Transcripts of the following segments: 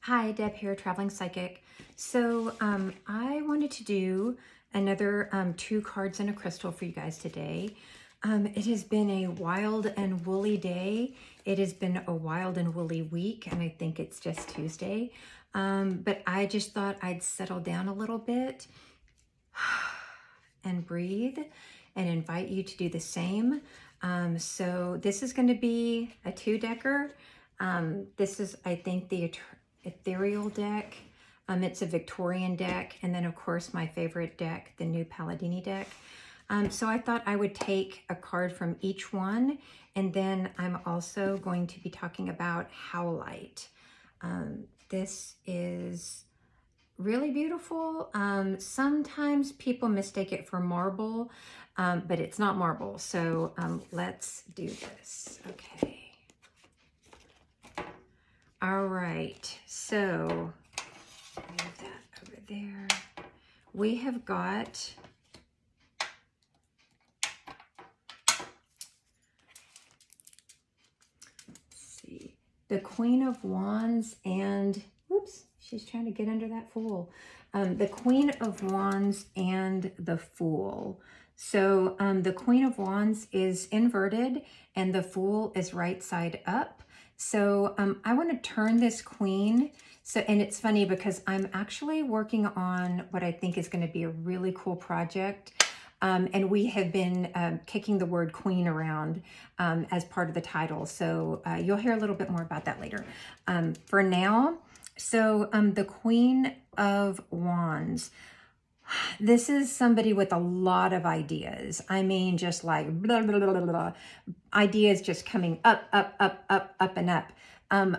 Hi, Deb here, Traveling Psychic. So I wanted to do another 2 cards and a crystal for you guys today. It has been a wild and woolly day. It has been a wild and woolly week, and I think it's just Tuesday. But I just thought I'd settle down a little bit and breathe and invite you to do the same. So this is going to be a 2-decker. This is, I think, the ethereal deck. It's a Victorian deck, and then of course my favorite deck, the new Palladini deck. So I thought I would take a card from each one, and then I'm also going to be talking about Howlite. This is really beautiful. Sometimes people mistake it for marble, but it's not marble. So let's do this. Okay. All right, so move that over there. We have got the Queen of Wands and, oops, she's trying to get under that Fool. The Queen of Wands and the Fool. So the Queen of Wands is inverted and the Fool is right side up. So I want to turn this Queen. So, and it's funny because I'm actually working on what I think is going to be a really cool project. And we have been kicking the word queen around as part of the title. So you'll hear a little bit more about that later. For now, so the Queen of Wands. This is somebody with a lot of ideas. I mean, just like blah, blah, blah, blah, blah. Ideas just coming up, up, up, up, up, and up.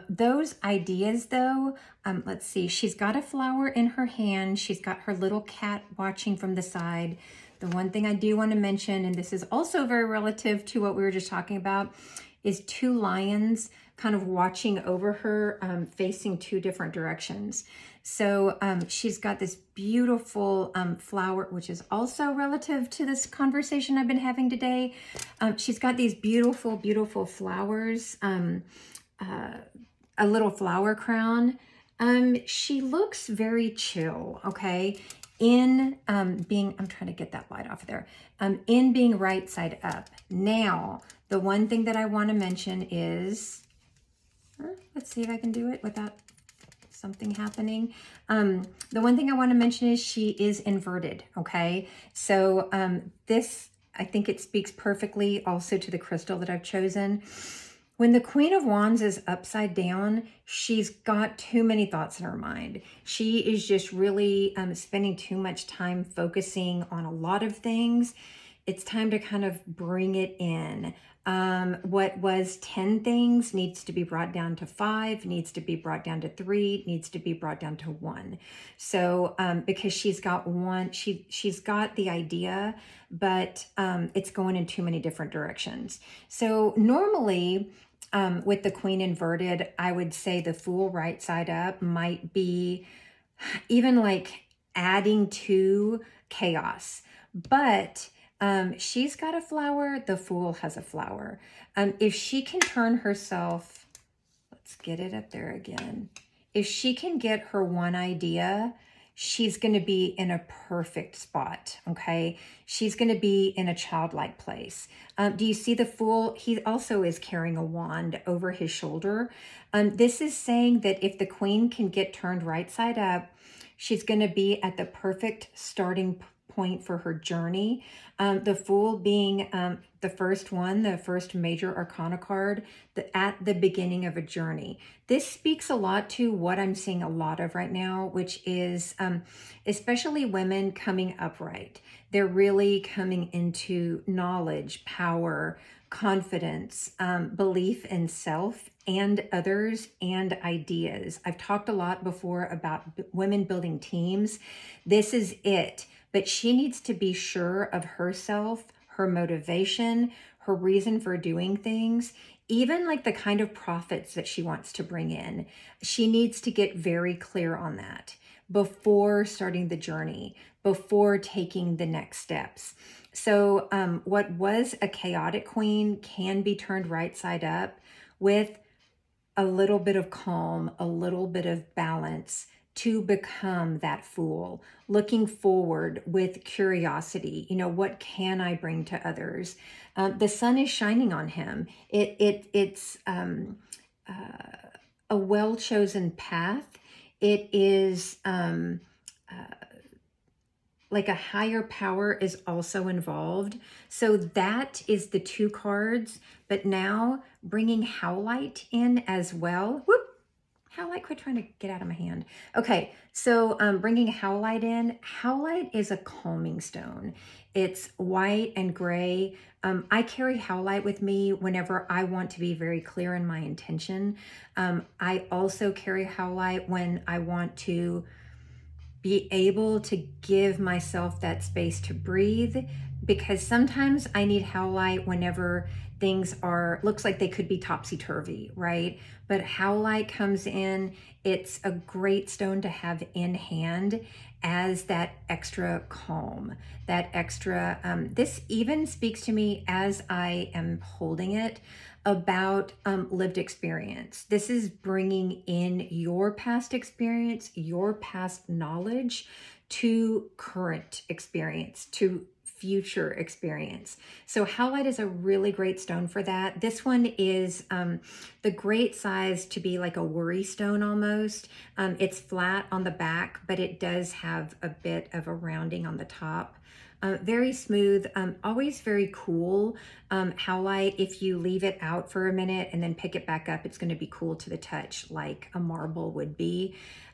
Those ideas though, let's see, she's got a flower in her hand. She's got her little cat watching from the side. The one thing I do want to mention, and this is also very relative to what we were just talking about, is 2 lions kind of watching over her, facing 2 different directions. So she's got this beautiful flower, which is also relative to this conversation I've been having today. She's got these beautiful, beautiful flowers, a little flower crown. She looks very chill, okay? In being, I'm trying to get that light off there, in being right side up. Now, the one thing that I want to mention is, let's see if I can do it without something happening. The one thing I want to mention is she is inverted, okay? So this, I think it speaks perfectly also to the crystal that I've chosen. When the Queen of Wands is upside down, she's got too many thoughts in her mind. She is just really spending too much time focusing on a lot of things. It's time to kind of bring it in. What was 10 things needs to be brought down to 5, needs to be brought down to 3, needs to be brought down to 1. So because she's got one, she's got the idea, but it's going in too many different directions. So normally, with the Queen inverted, I would say the Fool right side up might be even like adding to chaos. But she's got a flower, the Fool has a flower. If she can turn herself, let's get it up there again. If she can get her one idea, she's going to be in a perfect spot, okay? She's going to be in a childlike place. Do you see the Fool? He also is carrying a wand over his shoulder. This is saying that if the Queen can get turned right side up, she's going to be at the perfect starting point for her journey. The Fool being the first one, the first major arcana card at the beginning of a journey. This speaks a lot to what I'm seeing a lot of right now, which is especially women coming upright. They're really coming into knowledge, power, confidence, belief in self and others, and ideas. I've talked a lot before about women building teams. This is it. But she needs to be sure of herself, her motivation, her reason for doing things, even like the kind of profits that she wants to bring in. She needs to get very clear on that before starting the journey, before taking the next steps. So what was a chaotic queen can be turned right side up with a little bit of calm, a little bit of balance to become that Fool, looking forward with curiosity. You know, what can I bring to others? The sun is shining on him. It's a well-chosen path. It is like a higher power is also involved. So that is the 2 cards, but now bringing Howlite in as well. Whoop! Howlite, quit trying to get out of my hand. Okay, so bringing Howlite in. Howlite is a calming stone. It's white and gray. I carry Howlite with me whenever I want to be very clear in my intention. I also carry Howlite when I want to be able to give myself that space to breathe, because sometimes I need Howlite whenever things looks like they could be topsy-turvy, right? But Howlite comes in, it's a great stone to have in hand as that extra calm, that extra, this even speaks to me as I am holding it about lived experience. This is bringing in your past experience, your past knowledge to current experience, to future experience. So Howlite is a really great stone for that. This one is the great size to be like a worry stone almost. It's flat on the back, but it does have a bit of a rounding on the top. Very smooth, always very cool. Howlite, if you leave it out for a minute and then pick it back up, it's going to be cool to the touch like a marble would be.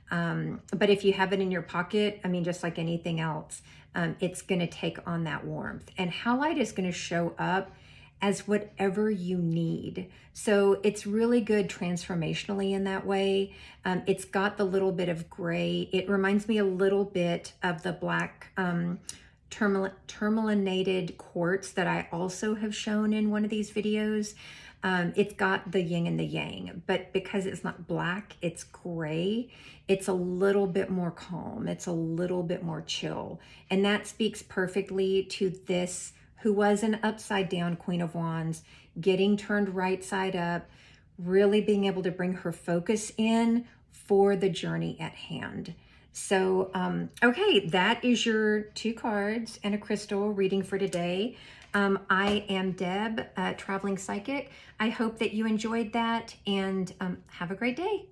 But if you have it in your pocket, I mean, just like anything else, it's going to take on that warmth. And Howlite is going to show up as whatever you need. So it's really good transformationally in that way. It's got the little bit of gray. It reminds me a little bit of the black tourmalinated quartz that I also have shown in one of these videos. It's got the yin and the yang, but because it's not black, it's gray. It's a little bit more calm. It's a little bit more chill. And that speaks perfectly to this, who was an upside down Queen of Wands, getting turned right side up, really being able to bring her focus in for the journey at hand. So, okay, that is your 2 cards and a crystal reading for today. I am Deb, Traveling Psychic. I hope that you enjoyed that, and have a great day.